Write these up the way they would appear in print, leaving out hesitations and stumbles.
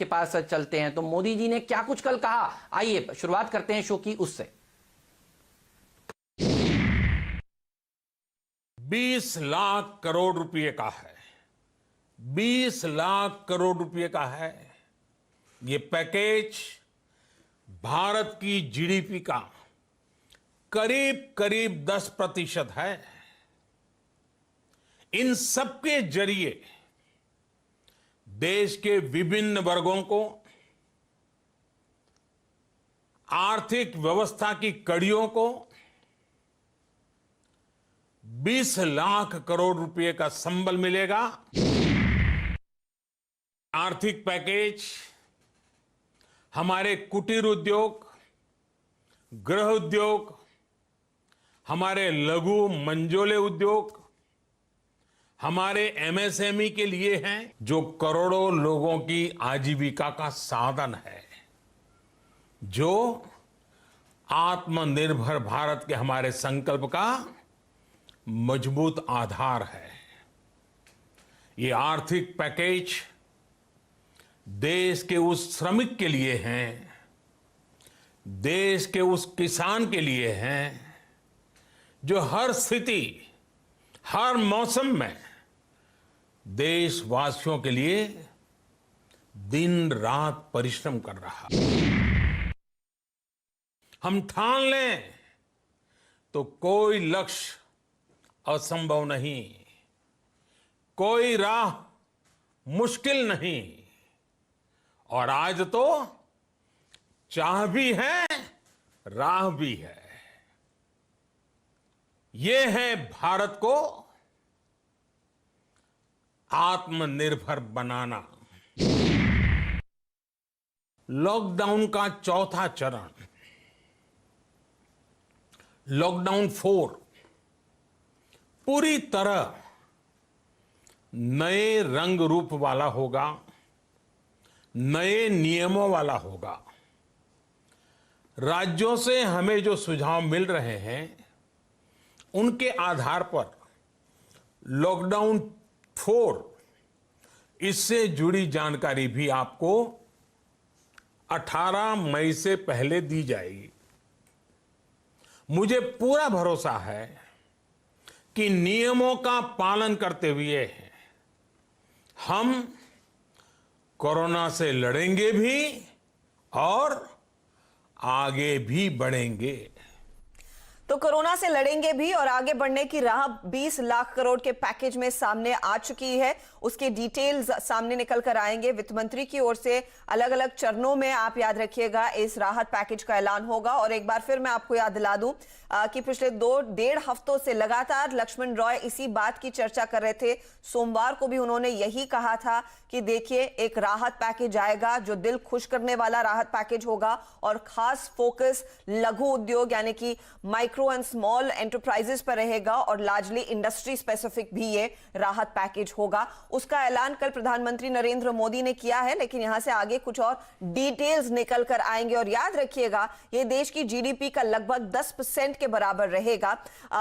के पास चलते हैं तो मोदी जी ने क्या कुछ कल कहा, आइए शुरुआत करते हैं शो की उससे। 20 लाख करोड़ रुपए का है, 20 लाख करोड़ रुपए का है ये पैकेज। भारत की जीडीपी का करीब करीब 10% है। इन सबके जरिए देश के विभिन्न वर्गों को आर्थिक व्यवस्था की कड़ियों को 20 लाख करोड़ रुपए का संबल मिलेगा। आर्थिक पैकेज हमारे कुटीर उद्योग, गृह उद्योग, हमारे लघु मंझोले उद्योग, हमारे एमएसएमई के लिए हैं, जो करोड़ों लोगों की आजीविका का साधन है, जो आत्मनिर्भर भारत के हमारे संकल्प का मजबूत आधार है। ये आर्थिक पैकेज देश के उस श्रमिक के लिए हैं, देश के उस किसान के लिए हैं, जो हर स्थिति, हर मौसम में देशवासियों के लिए दिन रात परिश्रम कर रहा। हम ठान लें तो कोई लक्ष्य असंभव नहीं, कोई राह मुश्किल नहीं। और आज तो चाह भी है, राह भी है। ये है भारत को आत्मनिर्भर बनाना। लॉकडाउन का चौथा चरण, लॉकडाउन 4, पूरी तरह नए रंग रूप वाला होगा, नए नियमों वाला होगा। राज्यों से हमें जो सुझाव मिल रहे हैं उनके आधार पर लॉकडाउन 4, इससे जुड़ी जानकारी भी आपको 18 मई से पहले दी जाएगी। मुझे पूरा भरोसा है कि नियमों का पालन करते हुए हम कोरोना से लड़ेंगे भी और आगे भी बढ़ेंगे। तो कोरोना से लड़ेंगे भी और आगे बढ़ने की राह 20 लाख करोड़ के पैकेज में सामने आ चुकी है। उसके डिटेल्स सामने निकल कर आएंगे। वित्त मंत्री की ओर से अलग अलग चरणों में, आप याद रखिएगा, इस राहत पैकेज का ऐलान होगा। और एक बार फिर मैं आपको याद दिला दूं कि पिछले 2-1.5 हफ्तों से लगातार लक्ष्मण रॉय इसी बात की चर्चा कर रहे थे। सोमवार को भी उन्होंने यही कहा था कि देखिए, एक राहत पैकेज आएगा जो दिल खुश करने वाला राहत पैकेज होगा और खास फोकस लघु उद्योग यानी कि माइक्रो एंड स्मॉल एंटरप्राइजेस पर रहेगा और लार्जली इंडस्ट्री स्पेसिफिक भी ये राहत पैकेज होगा। उसका ऐलान कल प्रधानमंत्री नरेंद्र मोदी ने किया है, लेकिन यहां से आगे कुछ और डिटेल्स निकल कर आएंगे। और याद रखिएगा, ये देश की जीडीपी का लगभग 10% के बराबर रहेगा।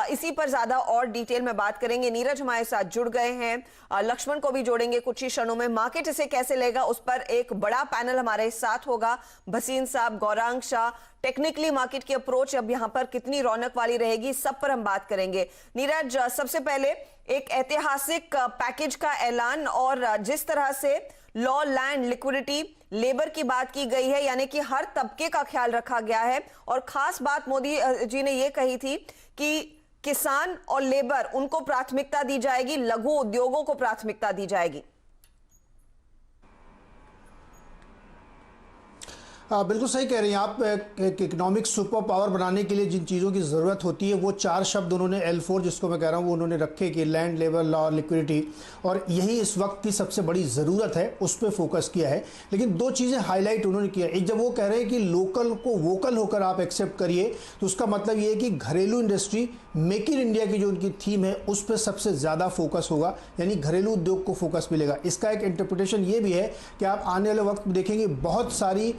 इसी पर ज्यादा और डिटेल में बात करेंगे। नीरज हमारे साथ जुड़ गए हैं, लक्ष्मण को भी जोड़ेंगे कुछ ही क्षणों में। मार्केट इसे कैसे लेगा उस पर एक बड़ा पैनल हमारे साथ होगा। भसीन साहब, गौरांग शाह, टेक्निकली मार्केट की अप्रोच अब यहां पर कितनी रौनक वाली रहेगी, सब पर हम बात करेंगे। नीरज, सबसे पहले एक ऐतिहासिक पैकेज का ऐलान और जिस तरह से लॉ, लैंड, लिक्विडिटी, लेबर की बात की गई है, यानी कि हर तबके का ख्याल रखा गया है। और खास बात मोदी जी ने यह कही थी कि किसान और लेबर, उनको प्राथमिकता दी जाएगी, लघु उद्योगों को प्राथमिकता दी जाएगी। बिल्कुल सही कह रही हैं आप। एक इकोनॉमिक सुपर पावर बनाने के लिए जिन चीज़ों की ज़रूरत होती है, वो 4 शब्द उन्होंने L4 जिसको मैं कह रहा हूँ, वो उन्होंने रखे कि लैंड, लेबर, लॉ, लिक्विडिटी। और यही इस वक्त की सबसे बड़ी ज़रूरत है, उस पर फोकस किया है। लेकिन 2 चीज़ें हाईलाइट उन्होंने किया। एक, जब वो कह रहे हैं कि लोकल को वोकल होकर आप एक्सेप्ट करिए, तो उसका मतलब ये है कि घरेलू इंडस्ट्री, मेक इन इंडिया की जो उनकी थीम है, उस पर सबसे ज़्यादा फोकस होगा, यानी घरेलू उद्योग को फोकस मिलेगा। इसका एक इंटरप्रिटेशन ये भी है कि आप आने वाले वक्त में देखेंगे बहुत सारी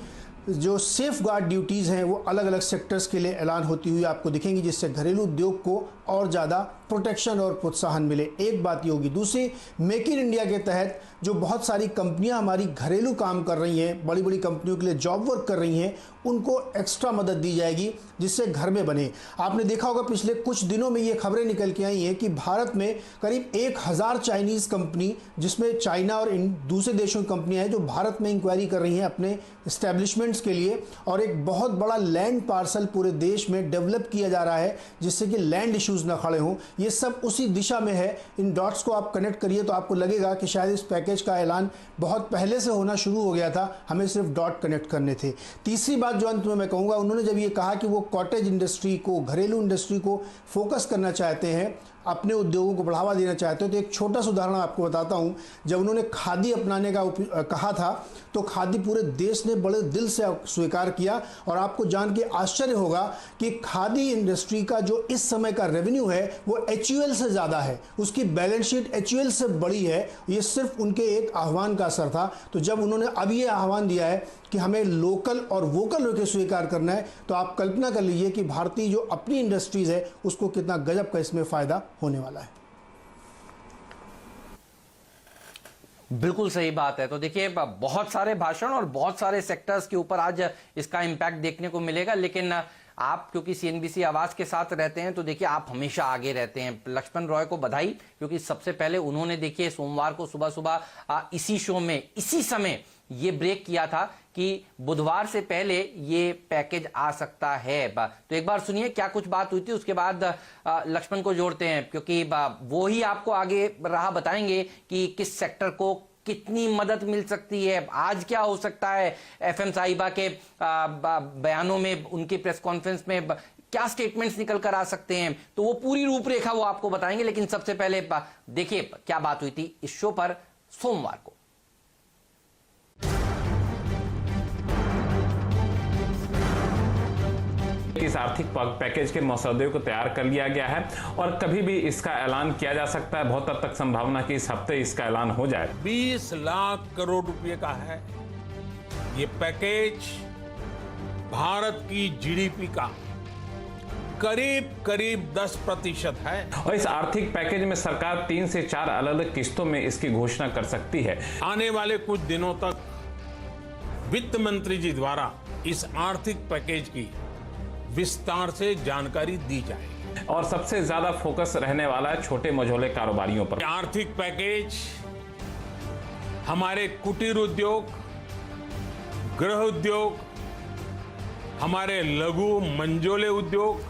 जो सेफ गार्ड ड्यूटीज़ हैं वो अलग अलग सेक्टर्स के लिए ऐलान होती हुई आपको दिखेंगी, जिससे घरेलू उद्योग को और ज़्यादा प्रोटेक्शन और प्रोत्साहन मिले। एक बात ये होगी। दूसरी, मेक इन इंडिया के तहत जो बहुत सारी कंपनियां हमारी घरेलू काम कर रही हैं, बड़ी बड़ी कंपनियों के लिए जॉब वर्क कर रही हैं, उनको एक्स्ट्रा मदद दी जाएगी जिससे घर में बने। आपने देखा होगा पिछले कुछ दिनों में ये खबरें निकल के आई हैं कि भारत में करीब 1000 चाइनीज़ कंपनी, जिसमें चाइना और दूसरे देशों की कंपनियां हैं, जो भारत में इंक्वायरी कर रही हैं अपने इस्टेब्लिशमेंट्स के लिए, और एक बहुत बड़ा लैंड पार्सल पूरे देश में डेवलप किया जा रहा है जिससे कि लैंड इश्यूज ना खड़े हों। ये सब उसी दिशा में है। इन डॉट्स को आप कनेक्ट करिए तो आपको लगेगा कि शायद इस पैकेज का ऐलान बहुत पहले से होना शुरू हो गया था, हमें सिर्फ डॉट कनेक्ट करने थे। तीसरी बात जो अंत में मैं कहूँगा, उन्होंने जब ये कहा कि वो कॉटेज इंडस्ट्री को, घरेलू इंडस्ट्री को फोकस करना चाहते हैं, अपने उद्योगों को बढ़ावा देना चाहते हो, तो एक छोटा सा उदाहरण आपको बताता हूं। जब उन्होंने खादी अपनाने का कहा था तो खादी पूरे देश ने बड़े दिल से स्वीकार किया, और आपको जान के आश्चर्य होगा कि खादी इंडस्ट्री का जो इस समय का रेवेन्यू है वो HUL से ज़्यादा है, उसकी बैलेंस शीट HUL से बड़ी है। ये सिर्फ उनके एक आह्वान का असर था। तो जब उन्होंने अब ये आह्वान दिया है कि हमें लोकल और वोकल होकर स्वीकार करना है, तो आप कल्पना कर लीजिए कि भारतीय जो अपनी इंडस्ट्रीज है उसको कितना गजब का इसमें फायदा होने वाला है। बिल्कुल सही बात है। तो देखिए, बहुत सारे भाषण और बहुत सारे सेक्टर्स के ऊपर आज इसका इम्पैक्ट देखने को मिलेगा, लेकिन आप क्योंकि CNBC आवाज के साथ रहते हैं तो देखिए आप हमेशा आगे रहते हैं। लक्ष्मण रॉय को बधाई, क्योंकि सबसे पहले उन्होंने देखिए सोमवार को सुबह सुबह इसी शो में इसी समय ये ब्रेक किया था कि बुधवार से पहले ये पैकेज आ सकता है। तो एक बार सुनिए क्या कुछ बात हुई थी, उसके बाद लक्ष्मण को जोड़ते हैं, क्योंकि वो ही आपको आगे राह बताएंगे कि किस सेक्टर को कितनी मदद मिल सकती है। आज क्या हो सकता है, FM साहिबा के बयानों में, उनकी प्रेस कॉन्फ्रेंस में क्या स्टेटमेंट्स निकल कर आ सकते हैं, तो वो पूरी रूपरेखा वो आपको बताएंगे। लेकिन सबसे पहले देखिए क्या बात हुई थी इस शो पर सोमवार को। इस आर्थिक पैकेज के मसौदे को तैयार कर लिया गया है और कभी भी इसका ऐलान किया जा सकता है। बहुत हद तक संभावना कि इस हफ्ते इसका ऐलान हो जाए। 20 लाख करोड़ रुपए का है ये पैकेज। भारत की GDP का करीब करीब 10% है। और इस आर्थिक पैकेज में सरकार 3 से 4 अलग अलग किस्तों में इसकी घोषणा कर सकती है। आने वाले कुछ दिनों तक वित्त मंत्री जी द्वारा इस आर्थिक पैकेज की विस्तार से जानकारी दी जाएगी और सबसे ज्यादा फोकस रहने वाला है छोटे मझोले कारोबारियों पर। आर्थिक पैकेज हमारे कुटीर उद्योग, गृह उद्योग, हमारे लघु मंझोले उद्योग,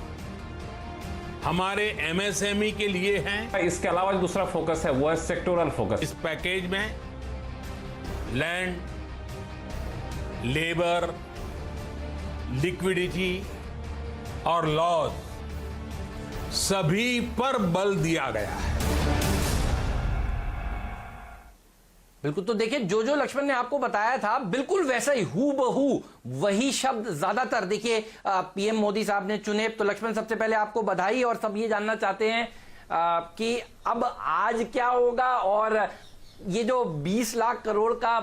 हमारे MSME के लिए हैं। इसके अलावा दूसरा फोकस है वो है सेक्टोरल फोकस। इस पैकेज में लैंड, लेबर, लिक्विडिटी और लॉस सभी पर बल दिया गया है। बिल्कुल। तो देखिए जो जो लक्ष्मण ने आपको बताया था बिल्कुल वैसा ही हूबहू वही शब्द ज्यादातर देखिए PM मोदी साहब ने चुने। तो लक्ष्मण सबसे पहले आपको बधाई, और सब ये जानना चाहते हैं कि अब आज क्या होगा, और ये जो 20 लाख करोड़ का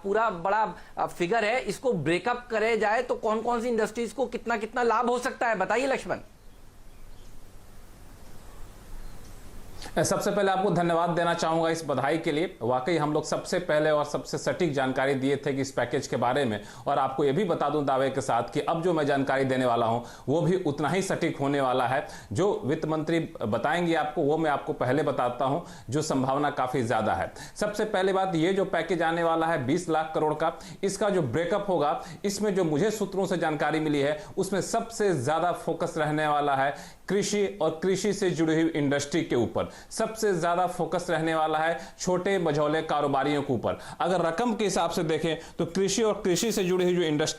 पूरा बड़ा फिगर है इसको ब्रेकअप करे जाए तो कौन कौन सी इंडस्ट्रीज को कितना कितना लाभ हो सकता है, बताइए लक्ष्मण। सबसे पहले आपको धन्यवाद देना चाहूंगा इस बधाई के लिए। वाकई हम लोग सबसे पहले और सबसे सटीक जानकारी दिए थे कि इस पैकेज के बारे में, और आपको यह भी बता दूं दावे के साथ कि अब जो मैं जानकारी देने वाला हूं वो भी उतना ही सटीक होने वाला है। जो वित्त मंत्री बताएंगे आपको वो मैं आपको पहले बताता हूं, जो संभावना काफी ज्यादा है। सबसे पहले बात, ये जो पैकेज आने वाला है 20 लाख करोड़ का, इसका जो ब्रेकअप होगा, इसमें जो मुझे सूत्रों से जानकारी मिली है उसमें सबसे ज्यादा फोकस रहने वाला है कृषि और कृषि से जुड़ी हुई इंडस्ट्री के ऊपर। सबसे ज्यादा फोकस रहने वाला है छोटे मझौले कारोबारियों के ऊपर। अगर रकम के हिसाब से देखें तो कृषि और कृषि से जुड़ी हुई जो इंडस्ट्री